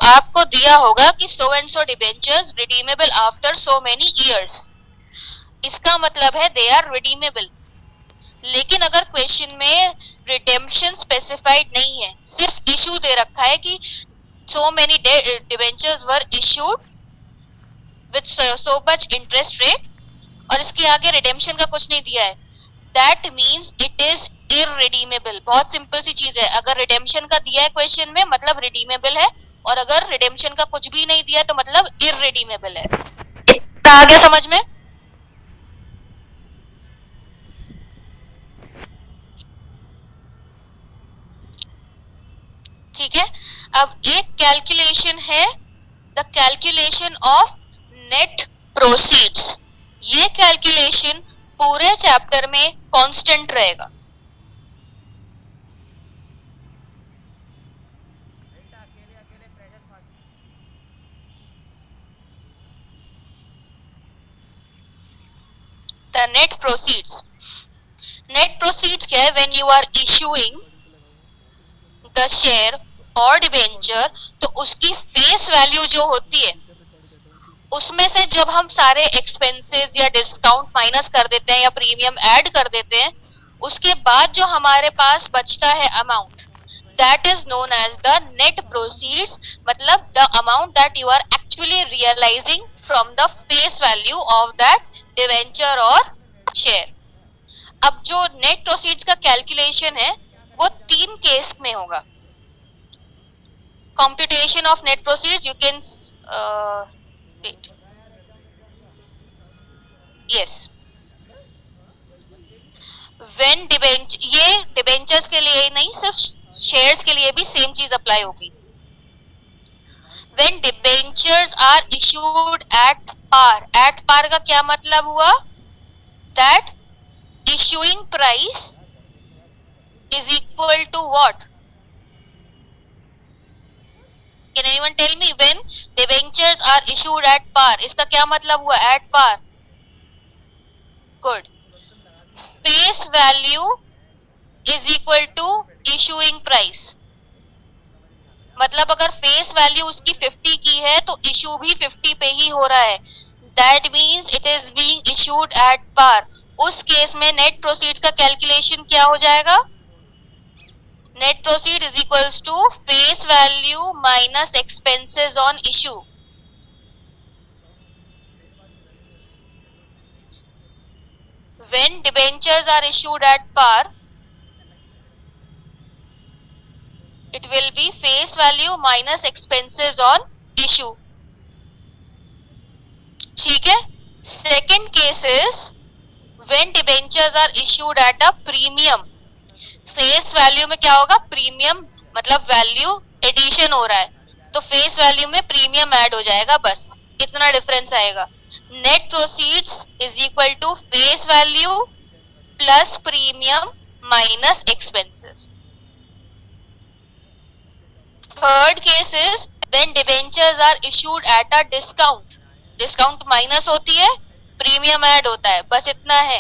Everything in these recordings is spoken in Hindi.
आपको दिया होगा कि so and so debentures redeemable after so many years, इसका मतलब है दे आर रिडीमेबल। लेकिन अगर क्वेश्चन में रिडेम्पशन स्पेसिफाइड नहीं है, सिर्फ इशू दे रखा है कि so many debentures were issued with so much interest rate और इसके आगे रिडेम्पशन का कुछ नहीं दिया है, that means it is irredeemable। बहुत सिंपल सी चीज है, अगर रिडेम्पशन का दिया है क्वेश्चन में मतलब रिडीमेबल है, और अगर रिडेम्पशन का कुछ भी नहीं दिया है तो मतलब इररिडीमेबल है। इतना आ गया समझ में? ठीक है। अब एक कैलकुलेशन है the calculation of net proceeds. ये कैलकुलेशन पूरे चैप्टर में कांस्टेंट रहेगा। The net proceeds, net proceeds क्या है? When you are issuing the share और डिबेंचर, तो उसकी फेस वैल्यू जो होती है उसमें से जब हम सारे एक्सपेंसेस या डिस्काउंट माइनस कर देते हैं या प्रीमियम ऐड कर देते हैं, उसके बाद जो हमारे पास बचता है amount, that is known as the net proceeds, मतलब the amount that you are actually realising from the face value of that debenture और शेयर। अब जो नेट प्रोसीड्स का कैलकुलेशन है वो 3 केस में होगा। computation of net proceeds, you can wait, yes, when debenture, ये डिबेंचर्स के लिए नहीं सिर्फ शेयर्स के लिए भी सेम चीज अप्लाई होगी। when debentures are issued at par का क्या मतलब हुआ? that issuing price is equal to what? Can anyone tell me? when debentures are issued at par, इसका क्या मतलब हुआ? at par, good, face value is equal to issuing price, मतलब अगर फेस वैल्यू उसकी 50 की है तो इशू भी 50 पे ही हो रहा है, that means it is being issued at par. उस केस में नेट प्रोसीड का कैलकुलेशन क्या हो जाएगा? Net proceed is equals to face value minus expenses on issue. When debentures are issued at par, it will be face value minus expenses on issue। ठीक है। second case is when debentures are issued at a premium, face value में क्या होगा? प्रीमियम, मतलब वैल्यू एडिशन हो रहा है तो फेस वैल्यू में प्रीमियम ऐड हो जाएगा, बस इतना डिफरेंस आएगा। Net proceeds is equal to face value plus premium minus expenses. Third case is when debentures are issued at a discount, discount minus होती है, प्रीमियम ऐड होता है, बस इतना है।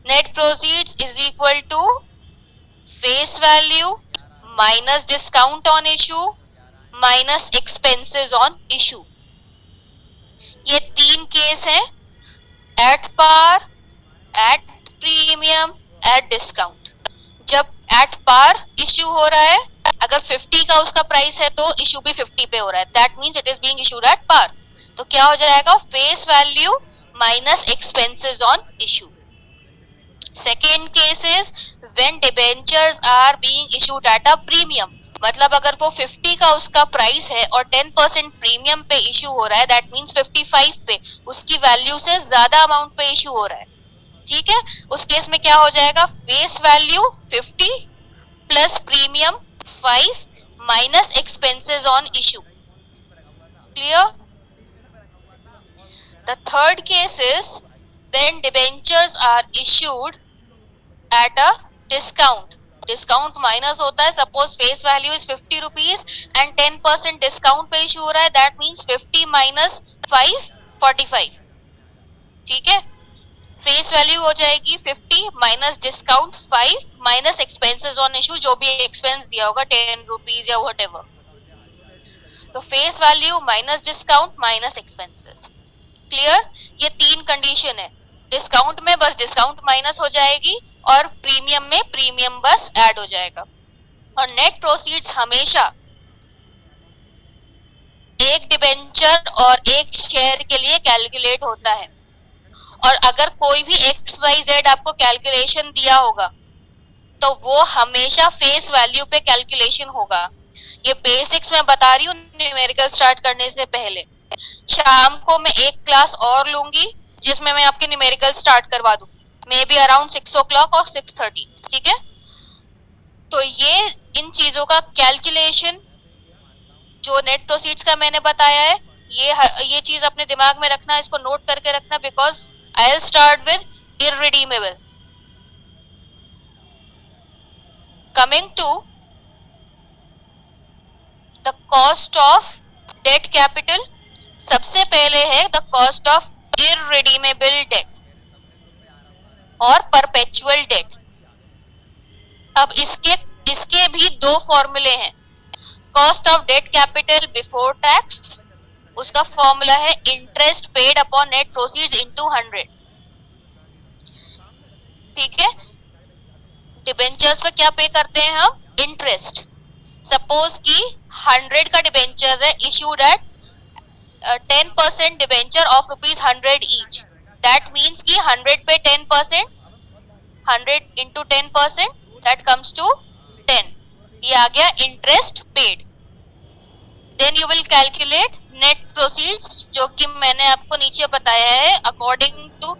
Net proceeds is equal to face value minus discount on issue minus expenses on issue. ये 3 केस हैं, at par, at premium, at discount. जब एट पार इशू हो रहा है, अगर 50 का उसका प्राइस है तो इशू भी 50 पे हो रहा है, that means it is being issued at par. तो क्या हो जाएगा? Face value minus expenses on issue. Second case is when debentures are being issued at a premium, मतलब अगर वो 50 का उसका प्राइस है और 10% प्रीमियम पे इशू हो रहा है, दैट मींस 55 पे, उसकी वैल्यू से ज्यादा अमाउंट पे इशू हो रहा है। ठीक है, उस केस में क्या हो जाएगा? Face value 50 plus premium 5 minus expenses on issue। Clear? The third case is when debentures are issued at a discount, discount minus होता है, suppose face value is 50 rupees and 10% discount पे इशू हो रहा है, दैट मींस 50 माइनस 5 45। ठीक है, फेस वैल्यू हो जाएगी 50 minus discount 5 minus expenses on issue, जो भी एक्सपेंस दिया होगा 10 रुपीज या व्हाटएवर। तो face value minus discount minus expenses. Clear? ये तीन कंडीशन है। डिस्काउंट में बस डिस्काउंट माइनस हो जाएगी और प्रीमियम में प्रीमियम बस ऐड हो जाएगा। और नेट प्रोसीड्स हमेशा एक डिबेंचर और एक शेयर के लिए कैलकुलेट होता है। और अगर कोई भी XYZ आपको कैलकुलेशन दिया होगा तो वो हमेशा फेस वैल्यू पे कैलकुलेशन होगा। ये बेसिक्स मैं बता रही हूँ न्यूमेरिकल स्टार्ट करने से पहले। शाम को मैं एक क्लास और लूंगी जिसमें मैं आपके न्यूमेरिकल स्टार्ट करवा दूंगी, मे बी अराउंड 6 o'clock और 6:30। ठीक है? तो ये इन चीजों का कैलकुलेशन जो नेट प्रोसीड्स का मैंने बताया है, ये चीज अपने दिमाग में रखना, इसको नोट करके रखना, because I will start with irredeemable. Coming to the cost of debt capital, सबसे पहले है the cost of irredeemable debt और परपेचुअल डेट। अब इसके भी दो फॉर्मूले हैं। Cost of debt capital before tax, उसका फॉर्मूला है interest paid upon net proceeds into 100। ठीक है? डिबेंचर्स पे क्या पे करते हैं हम? इंटरेस्ट। सपोज कि 100 का डिबेंचर्स है issued at 10% debenture of ₹100 each. That means कि 100 पे 10%, 100 इंटू 10%, दैट कम्स टू 10। ये आ गया interest paid. Then you will calculate net proceeds, जो कि मैंने आपको नीचे बताया है अकॉर्डिंग टू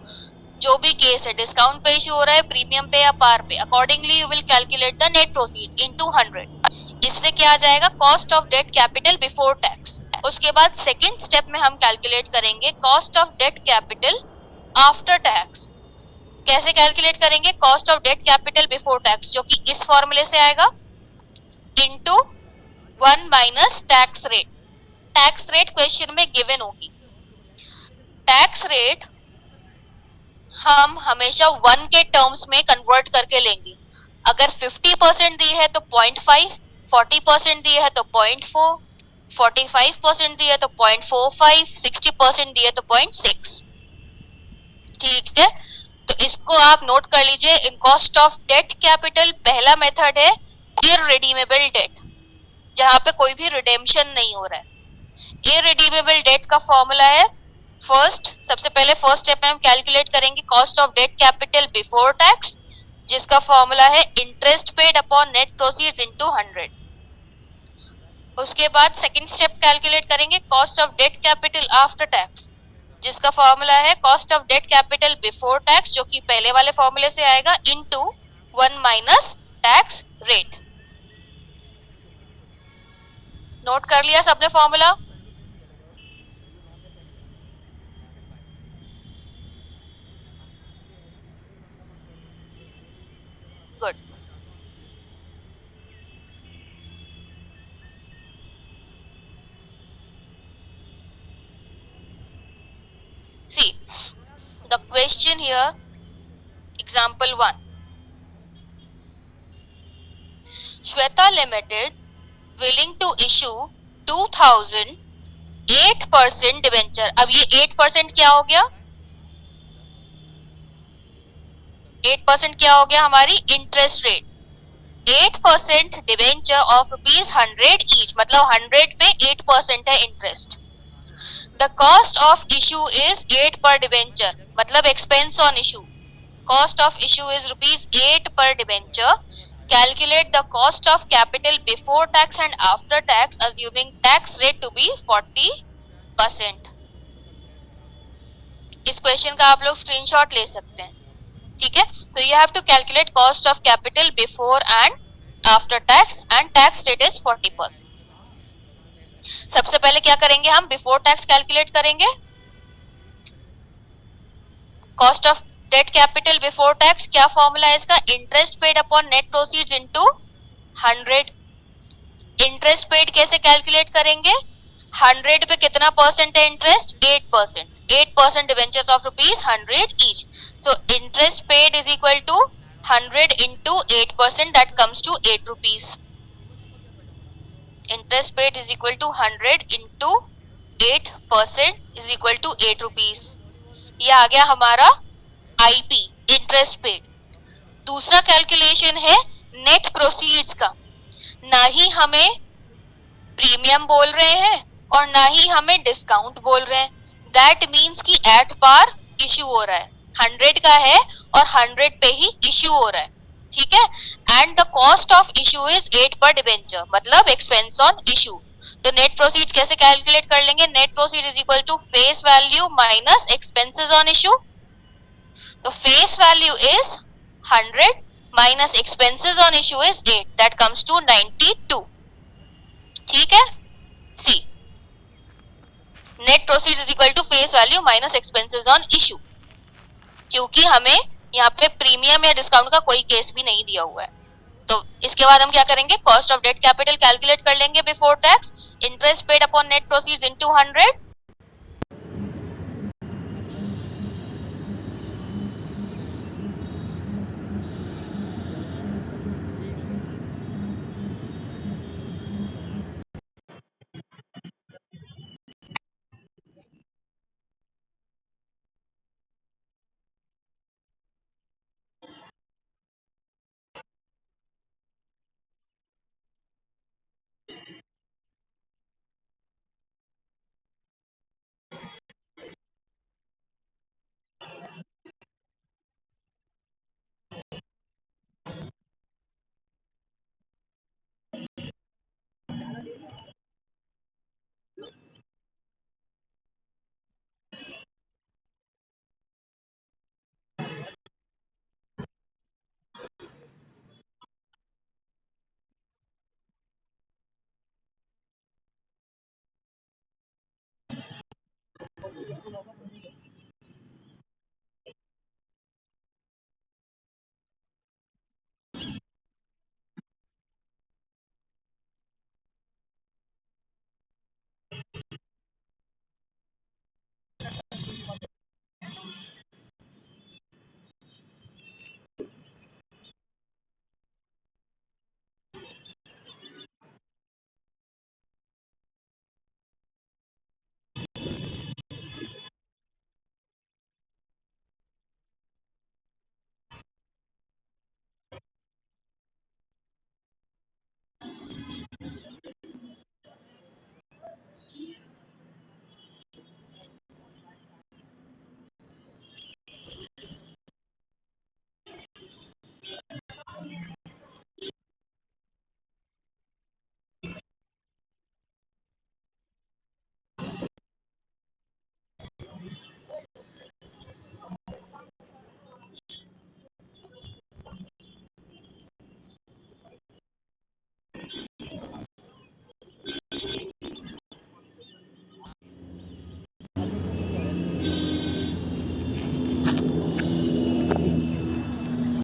जो भी केस है, डिस्काउंट पे इशू हो रहा है, प्रीमियम पे या पार पे, accordingly you will calculate the net proceeds into 100। इससे क्या आ जाएगा? Cost of debt capital before tax. उसके बाद सेकंड स्टेप में हम कैलकुलेट करेंगे cost of debt capital after tax. कैसे कैलकुलेट करेंगे? Cost of debt capital before tax, जो कि इस फॉर्मूले से आएगा, into 1 minus tax rate. Tax rate question में गिवन होगी। टैक्स रेट हम हमेशा 1 के टर्म्स में कन्वर्ट करके लेंगे। अगर 50% दी है तो 0.5, 40% दी है तो 0.4, 45% दी है तो 0.45, 60% दी है तो 0.6। ठीक है? तो इसको आप नोट कर लीजिए। In cost of debt capital पहला मेथड है इररिडीमेबल डेट, जहां पे कोई भी रिडेम्पशन नहीं हो रहा है। इररिडीमेबल डेट का फॉर्मूला है सबसे पहले फर्स्ट स्टेप में हम कैलकुलेट करेंगे cost of debt capital before tax, जिसका फॉर्मूला है interest paid upon net proceeds into 100। उसके बाद सेकंड स्टेप कैलकुलेट करेंगे cost of debt capital after tax, जिसका फॉर्मूला है cost of debt capital before tax, जो कि पहले वाले फॉर्मूले से आएगा, into 1 minus tax rate. Note कर लिया सबने formula? Good. See the question here, example 1. Shweta Limited willing to issue 2000 8% debenture. अब ये 8% क्या हो गया? 8% क्या हो गया? हमारी interest rate. 8% debenture of ₹100 each, मतलब 100 पे 8% है interest. The cost of issue is 8 per debenture, मतलब expense on issue. Cost of issue is ₹8 per debenture. Calculate the cost of capital before tax and after tax, assuming tax rate to be 40%. इस क्वेश्चन का आप लोग स्क्रीनशॉट ले सकते हैं। ठीक है? So you have to calculate cost of capital before and after tax, and tax rate is 40%. सबसे पहले क्या करेंगे हम? बिफोर टैक्स कैलकुलेट करेंगे। Cost of debt capital before tax क्या फॉर्मूला है इसका? Interest paid upon net proceeds into 100। Interest paid कैसे कैलकुलेट करेंगे? 100 पे कितना परसेंट है interest? 8%। 8% debentures of ₹100 each. So interest paid is equal to 100 into 8%, that comes to ₹8। Interest paid is equal to 100 into 8% is equal to 8 rupees. ये आ गया हमारा आईपी, इंटरेस्ट पेड। दूसरा कैलकुलेशन है नेट प्रोसीड्स का। ना ही हमें प्रीमियम बोल रहे हैं और ना ही हमें डिस्काउंट बोल रहे हैं। दैट मीन्स कि एट पार इश्यू हो रहा है, 100 का है और 100 पे ही इश्यू हो रहा है, ठीक है। And the cost of issue is 8 per debenture, मतलब एक्सपेंस ऑन इश्यू। तो नेट प्रोसीड्स कैसे कैलकुलेट कर लेंगे? Net proceed is equal to face value minus expenses on issue. तो face value is 100 minus expenses on issue is 8, that comes to 92, ठीक है। See, net proceed is equal to face value minus expenses on issue, क्योंकि हमें यहाँ पे प्रीमियम या डिस्काउंट का कोई केस भी नहीं दिया हुआ है। तो इसके बाद हम क्या करेंगे? Cost of debt capital calculate कर लेंगे before tax, interest paid upon net proceeds into 100।